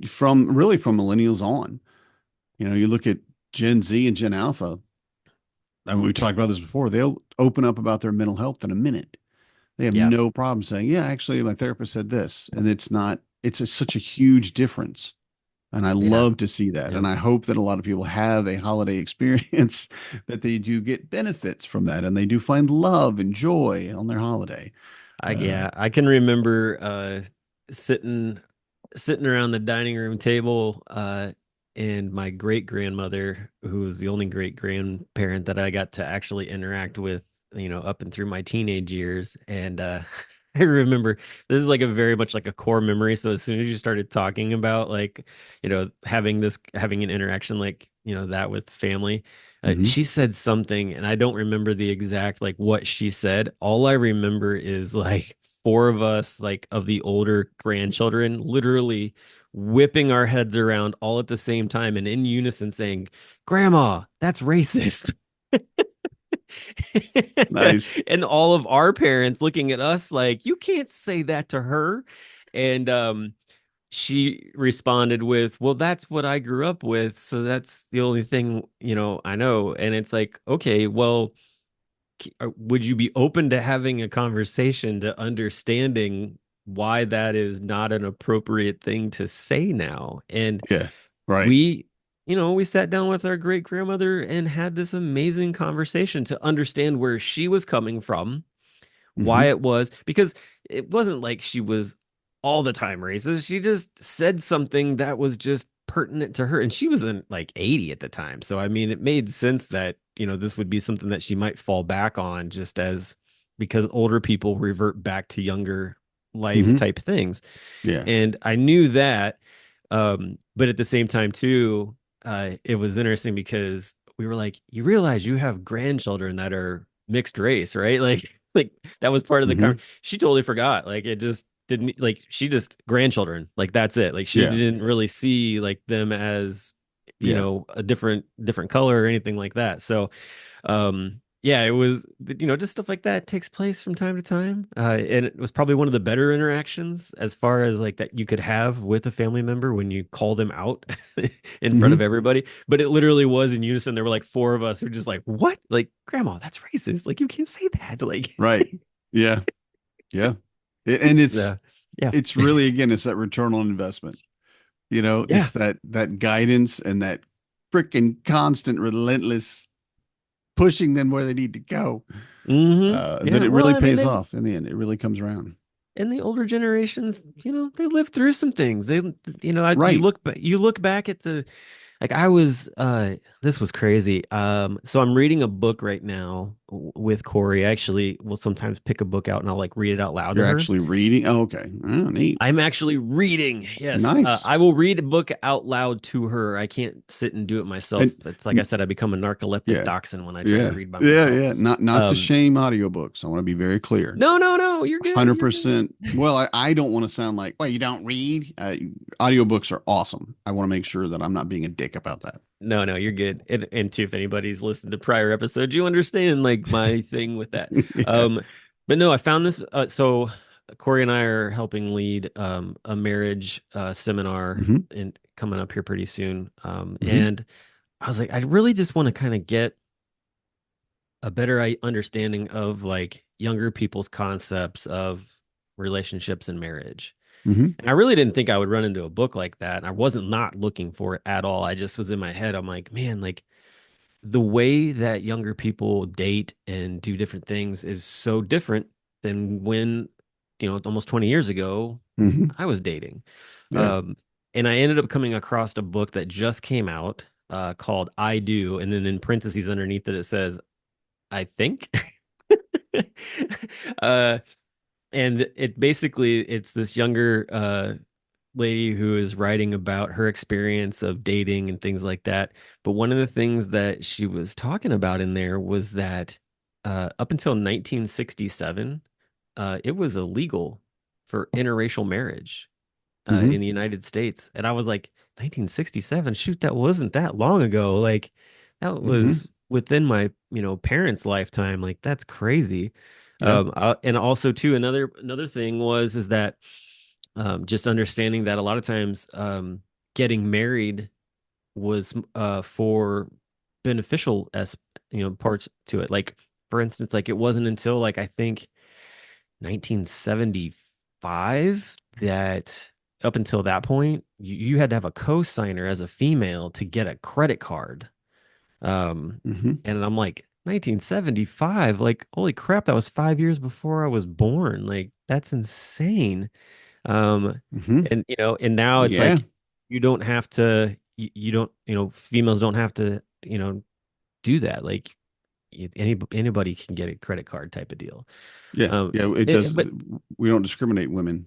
from millennials on. You look at Gen Z and Gen Alpha. I mean, we talked about this before. They'll open up about their mental health in a minute. They have Yeah. no problem saying, yeah, actually, my therapist said this. And such a huge difference. And I Yeah. love to see that. Yeah. And I hope that a lot of people have a holiday experience that they do get benefits from that and they do find love and joy on their holiday. Yeah, I can remember sitting around the dining room table, and my great grandmother, who was the only great grandparent that I got to actually interact with, up and through my teenage years. And I remember this is like a very much like a core memory. So as soon as you started talking about like, having an interaction like, that with family, Mhm. she said something, and I don't remember the exact like what she said. All I remember is like four of us, like of the older grandchildren, literally whipping our heads around all at the same time and in unison saying, "Grandma, that's racist." Nice. And all of our parents looking at us like, "You can't say that to her." And she responded with, "Well, that's what I grew up with, so that's the only thing, I know." And it's like, okay, well, would you be open to having a conversation to understanding why that is not an appropriate thing to say now? And Yeah. Right. we, we sat down with our great grandmother and had this amazing conversation to understand where she was coming from, why Hmm. it was, because it wasn't like she was all the time racist. She just said something that was just pertinent to her. And she was in like 80 at the time. So, I mean, it made sense that this would be something that she might fall back on just as because older people revert back to younger life Hmm. type things. Yeah. And I knew that. But at the same time, too, it was interesting because we were like, you realize you have grandchildren that are mixed race, right? Like that was part of the Hmm. she totally forgot. Like it just didn't like she just grandchildren. Like that's it. Like she Yeah. didn't really see like them as, Yeah. a different color or anything like that. So yeah, it was, just stuff like that takes place from time to time, and it was probably one of the better interactions as far as like that you could have with a family member when you call them out in front Hmm. of everybody. But it literally was in unison. There were like four of us who were just like, what, like, grandma, that's racist, like you can't say that, like. Right. Yeah. Yeah. And So, yeah. it's really, again, it's that return on investment. Yeah. It's that guidance and that freaking constant, relentless pushing them where they need to go. That Yeah, it well, really I mean, pays then off in the end. It really comes around. and the older generations, they lived through some things. You Right. look back at the. Like I was, this was crazy. So I'm reading a book right now with Corey. I actually will sometimes pick a book out and I'll like read it out loud to You're her. actually reading. Oh, okay. Oh, neat. I'm actually reading. Yes, Nice. I will read a book out loud to her. I can't sit and do it myself. And It's like I said, I become a narcoleptic yeah. dachshund when I try to Yeah. read by Yeah. myself. Yeah. Not to Um, shame audiobooks. I want to be very clear. no, no, no, you're good. You're good. 100%. Well, I don't want to sound like, well, you don't read. Audiobooks are awesome. I want to make sure that I'm not being a dick about that. No, no, you're good. And too, if anybody's listened to prior episodes, you understand like my thing with that. Yeah. Um, but no, I found this. So Corey and I are helping lead a marriage seminar Hmm. and coming up here pretty soon. Hmm. And I was like, I really just want to kind of get a better understanding of like younger people's concepts of relationships and marriage. Hmm. And I really didn't think I would run into a book like that. And I wasn't not looking for it at all. I just was in my head. I'm like, man, like the way that younger people date and do different things is so different than when, almost 20 years ago, Hmm. I was dating. Yeah. Um, and I ended up coming across a book that just came out called I Do. And then in parentheses underneath it, it says, I think. uh, and it basically it's this younger lady who is writing about her experience of dating and things like that. But one of the things that she was talking about in there was that up until 1967, it was illegal for interracial marriage Hmm. in the United States. And I was like, 1967? Shoot, that wasn't that long ago. Like, that Hmm. was within my, parents' lifetime. Like, that's crazy. Yeah. And also too, another thing is that just understanding that a lot of times getting married was for beneficial as parts to it. Like for instance, like it wasn't until like I think 1975 that up until that point you had to have a co-signer as a female to get a credit card. Um, Hmm. and I'm like 1975, like holy crap, that was 5 years before I was born. Like that's insane. Um, Hmm. and now it's Yeah. like you don't have to, you don't, females don't have to, do that. Like anybody can get a credit card type of deal. Yeah. Um, Yeah. It does. but We don't discriminate women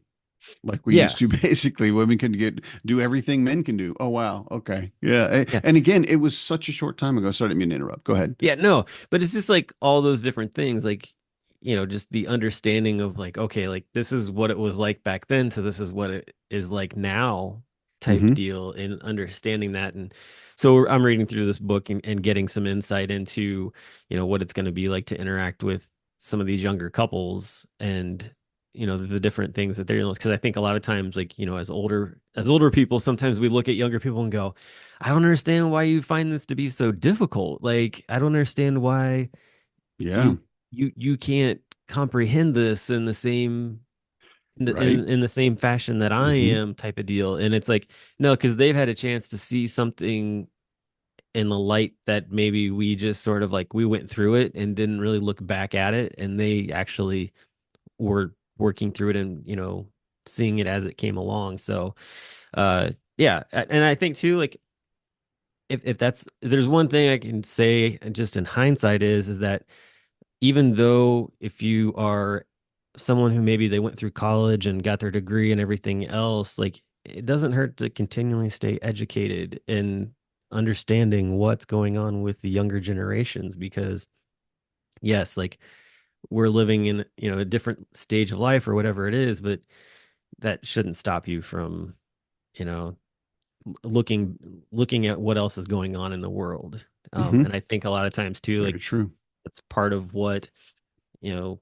like we yeah, used to. Basically, women can do everything men can do. Oh, wow. Okay. Yeah. yeah, And again, it was such a short time ago. Sorry, I didn't mean to interrupt. Go ahead. yeah, no, but it's just like all those different things, like, just the understanding of like, okay, like this is what it was like back then, so this is what it is like now type Hmm. deal, and understanding that. And so I'm reading through this book and getting some insight into, what it's going to be like to interact with some of these younger couples and, the different things that they're dealing with. Because I think a lot of times, like, as older people, sometimes we look at younger people and go, I don't understand why you find this to be so difficult. Like, I don't understand why Yeah. you you can't comprehend this in the same Right. in the same fashion that I Hmm. am type of deal. And it's like, no, because they've had a chance to see something in the light that maybe we just sort of like we went through it and didn't really look back at it. And they actually were working through it and, seeing it as it came along. So yeah. And I think too, like if there's one thing I can say just in hindsight is that even though if you are someone who maybe they went through college and got their degree and everything else, like it doesn't hurt to continually stay educated and understanding what's going on with the younger generations because yes, like we're living in, a different stage of life or whatever it is, but that shouldn't stop you from, you know, looking looking at what else is going on in the world. Hmm. And I think a lot of times too, like Very true. that's part of what, you know,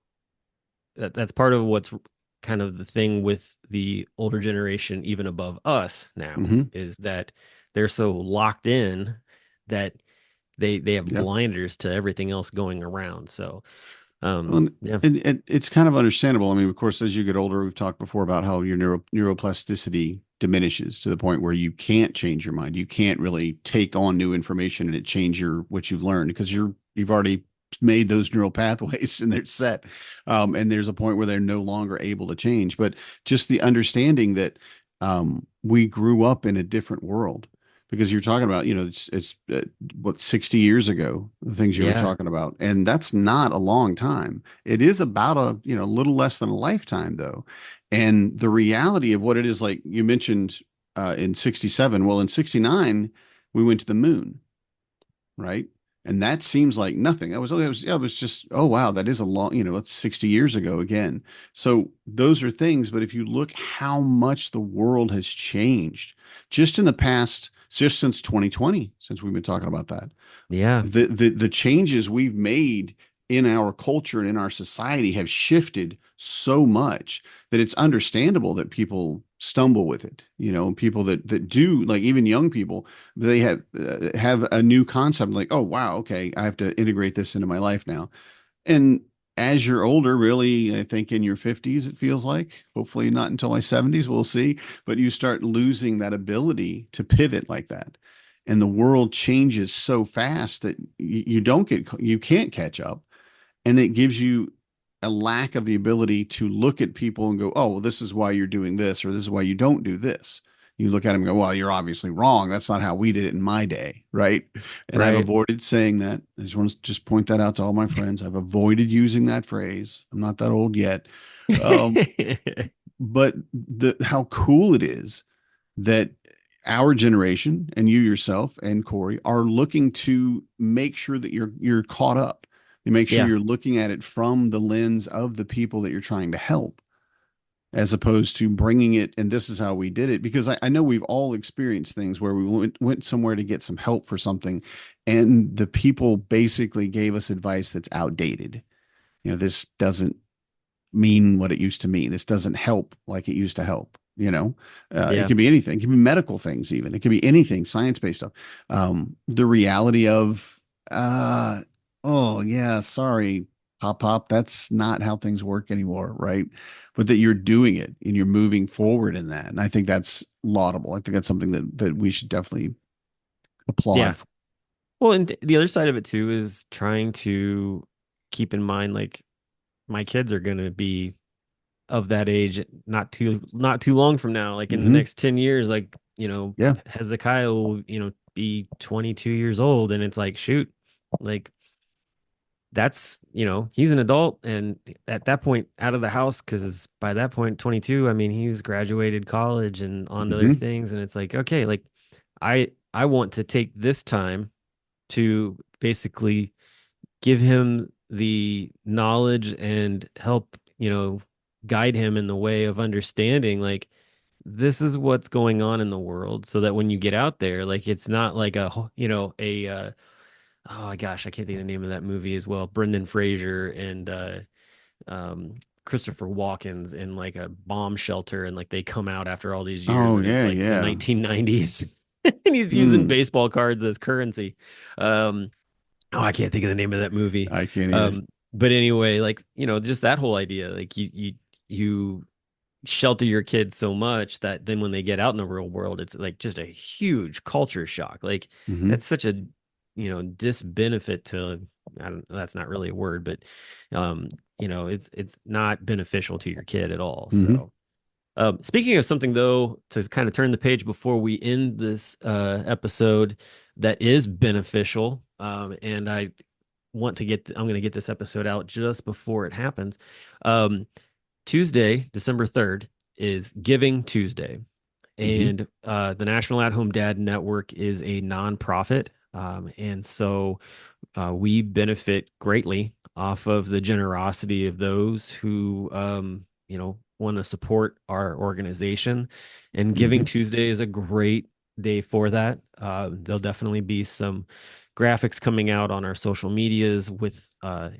that's part of what's kind of the thing with the older generation, even above us now, Hmm. is that they're so locked in that they have Yep. blinders to everything else going around. So, Well, yeah, and it's kind of understandable. I mean, of course, as you get older, we've talked before about how your neuroplasticity diminishes to the point where you can't change your mind. You can't really take on new information and it change what you've learned because you've already made those neural pathways and they're set. And there's a point where they're no longer able to change. But just the understanding that we grew up in a different world because you're talking about, it's what 60 years ago, the things you were yeah, talking about, and that's not a long time. It is about little less than a lifetime though. And the reality of what it is, like you mentioned, in 67, well, in 69 we went to the moon, right? And that seems like nothing. It was just, oh wow, that is a long, it's 60 years ago again. So those are things, but if you look how much the world has changed just in the past, just since 2020, since we've been talking about that, yeah, the changes we've made in our culture and in our society have shifted so much that it's understandable that people stumble with it. People that do, like even young people, they have a new concept like, oh wow, okay, I have to integrate this into my life now. And as you're older, really, I think in your 50s, it feels like, hopefully not until my 70s, we'll see, but you start losing that ability to pivot like that. And the world changes so fast that you can't catch up. And it gives you a lack of the ability to look at people and go, oh, well, this is why you're doing this, or this is why you don't do this. You look at them and go, well, you're obviously wrong. That's not how we did it in my day. Right. And I've right. avoided saying that. I just want to just point that out to all my friends. I've avoided using that phrase. I'm not that old yet. Um, but how cool it is that our generation and you yourself and Corey are looking to make sure that you're caught up. You make sure Yeah, you're looking at it from the lens of the people that you're trying to help, as opposed to bringing it. And this is how we did it, because I know we've all experienced things where we went somewhere to get some help for something, and the people basically gave us advice that's outdated. This doesn't mean what it used to mean. This doesn't help like it used to help. It yeah, can be anything. It can be medical things, even. It can be anything, science-based stuff. The reality of, oh yeah, sorry, pop, that's not how things work anymore, right? But that you're doing it and you're moving forward in that, and I think that's laudable. I think that's something that we should definitely yeah. applaud for. Well, and the other side of it too is trying to keep in mind like my kids are going to be of that age not too long from now, like in the Hmm. next 10 years, like, Yeah. Hezekiah will, be 22 years old and it's like shoot, like that's, he's an adult and at that point out of the house because by that point 22, I mean, he's graduated college and on to other Hmm. things and it's like okay, like I want to take this time to basically give him the knowledge and help, guide him in the way of understanding like this is what's going on in the world so that when you get out there, like it's not like oh my gosh, I can't think of the name of that movie as well. Brendan Fraser and Christopher Walken's in like a bomb shelter and like they come out after all these years Oh and it's yeah, like the yeah. 1990s and he's using Mm, baseball cards as currency. Um, Oh, I can't think of the name of that movie. I can't either. But anyway, like, just that whole idea, like you shelter your kids so much that then when they get out in the real world, it's like just a huge culture shock. Like Hmm. that's such a, disbenefit to, I don't, that's not really a word, but it's not beneficial to your kid at all. Hmm. So Speaking of something though, to kind of turn the page before we end this episode that is beneficial, and I'm going to get this episode out just before it happens. Um, Tuesday, December 3rd is Giving Tuesday. Hmm. And the National At Home Dad Network is a nonprofit. And so we benefit greatly off of the generosity of those who, want to support our organization. And Giving Hmm. Tuesday is a great day for that. There'll definitely be some graphics coming out on our social medias with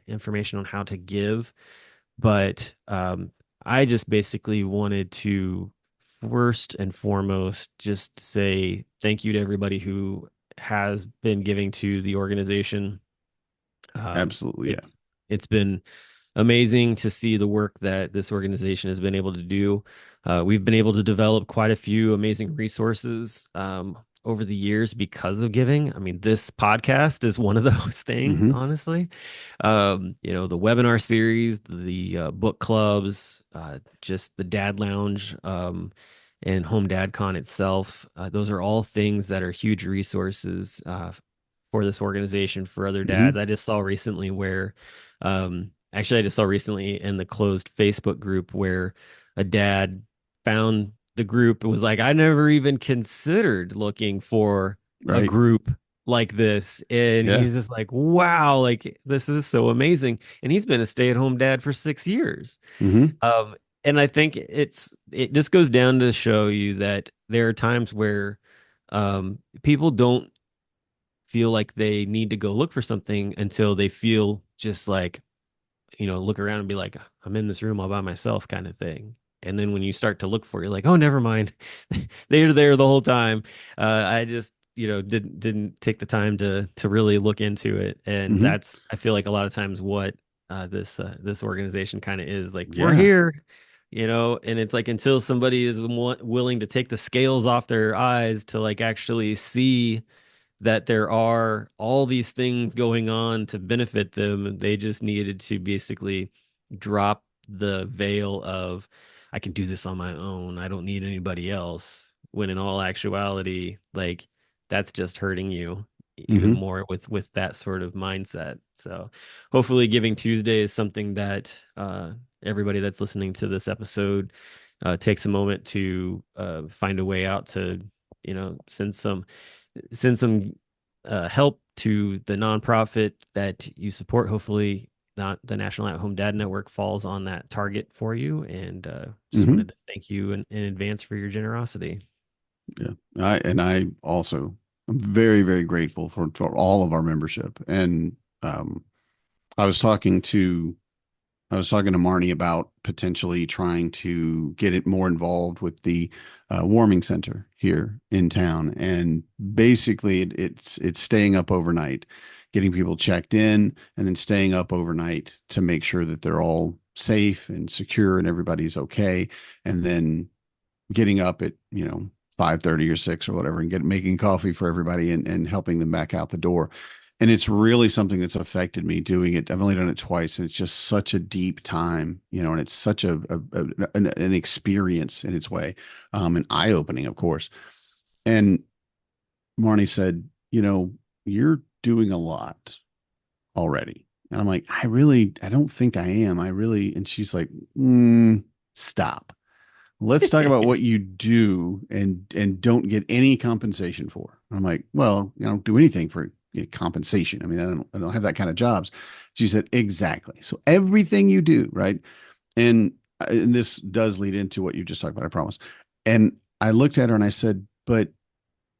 information on how to give. But I just basically wanted to first and foremost just say thank you to everybody who has been giving to the organization. Um, Absolutely. Yeah. it's been amazing to see the work that this organization has been able to do. We've been able to develop quite a few amazing resources over the years because of giving. I mean, this podcast is one of those things, Hmm. honestly. The webinar series, the book clubs, just the Dad Lounge, and Home Dad Con itself. Those are all things that are huge resources for this organization for other dads. Hmm. I just saw recently in the closed Facebook group where a dad found the group. It was like, I never even considered looking for a Right. group like this. And Yeah. he's just like, wow, like this is so amazing. And he's been a stay-at-home dad for 6 years. Hmm. Um, and I think it just goes down to show you that there are times where people don't feel like they need to go look for something until they feel just like, look around and be like, I'm in this room all by myself kind of thing. And then when you start to look for it, you're like, oh, never mind. They're there the whole time. I just, didn't take the time to really look into it. And Hmm. that's, I feel like a lot of times what this organization kind of is like, we're Yeah. here, and it's like until somebody is willing to take the scales off their eyes to like actually see that there are all these things going on to benefit them. They just needed to basically drop the veil of, I can do this on my own. I don't need anybody else. When in all actuality, like that's just hurting you even Hmm. more with that sort of mindset. So hopefully Giving Tuesday is something that everybody that's listening to this episode takes a moment to find a way out to, send some help to the nonprofit that you support. Hopefully, not the National At Home Dad Network falls on that target for you. And just Hmm. wanted to thank you in advance for your generosity. Yeah. I also am very, very grateful for all of our membership. And um, I was talking to I was talking to Marnie about potentially trying to get it more involved with the warming center here in town. And basically, it's staying up overnight, getting people checked in, and then staying up overnight to make sure that they're all safe and secure and everybody's okay. And then getting up at 5:30 or 6 or whatever and making coffee for everybody and helping them back out the door. And it's really something that's affected me doing it. I've only done it twice, and it's just such a deep time, and it's such an experience in its way, an eye opening, of course. And Marnie said, you're doing a lot already. And I'm like, I don't think I am. And she's like, stop. Let's talk about what you do and don't get any compensation for. I'm like, well, I don't do anything for compensation. I mean, I don't have that kind of jobs. She said, exactly. So everything you do, right? And this does lead into what you just talked about, I promise. And I looked at her and I said, but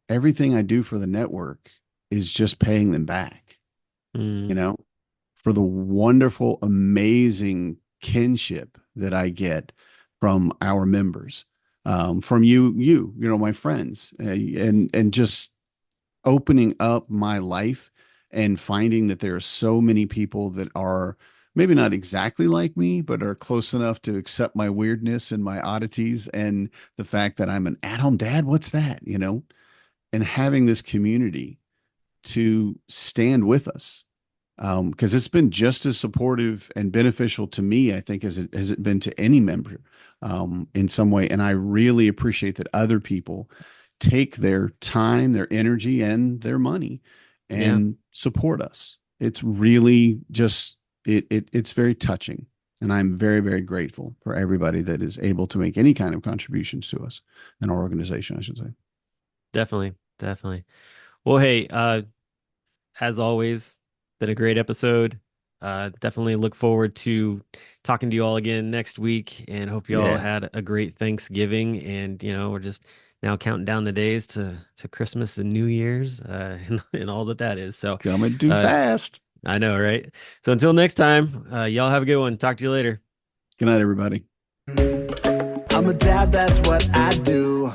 everything I do for the network is just paying them back, you Mm, know, for the wonderful, amazing kinship that I get from our members, from my friends, and just opening up my life and finding that there are so many people that are maybe not exactly like me, but are close enough to accept my weirdness and my oddities and the fact that I'm an at-home dad. What's that? And having this community to stand with us because it's been just as supportive and beneficial to me, I think, as it been to any member in some way. And I really appreciate that other people take their time, their energy, and their money Yeah, and support us. It's really just it's very touching. And I'm very, very grateful for everybody that is able to make any kind of contributions to us and our organization, I should say. definitely, definitely. Well, hey, as always, been a great episode. Definitely look forward to talking to you all again next week, and hope you all Yeah. had a great Thanksgiving. And we're just now counting down the days to Christmas and New Year's, and all that is. So, Coming too uh, fast. I know, right? So until next time, y'all have a good one. Talk to you later. Good night, everybody. I'm a dad, that's what I do.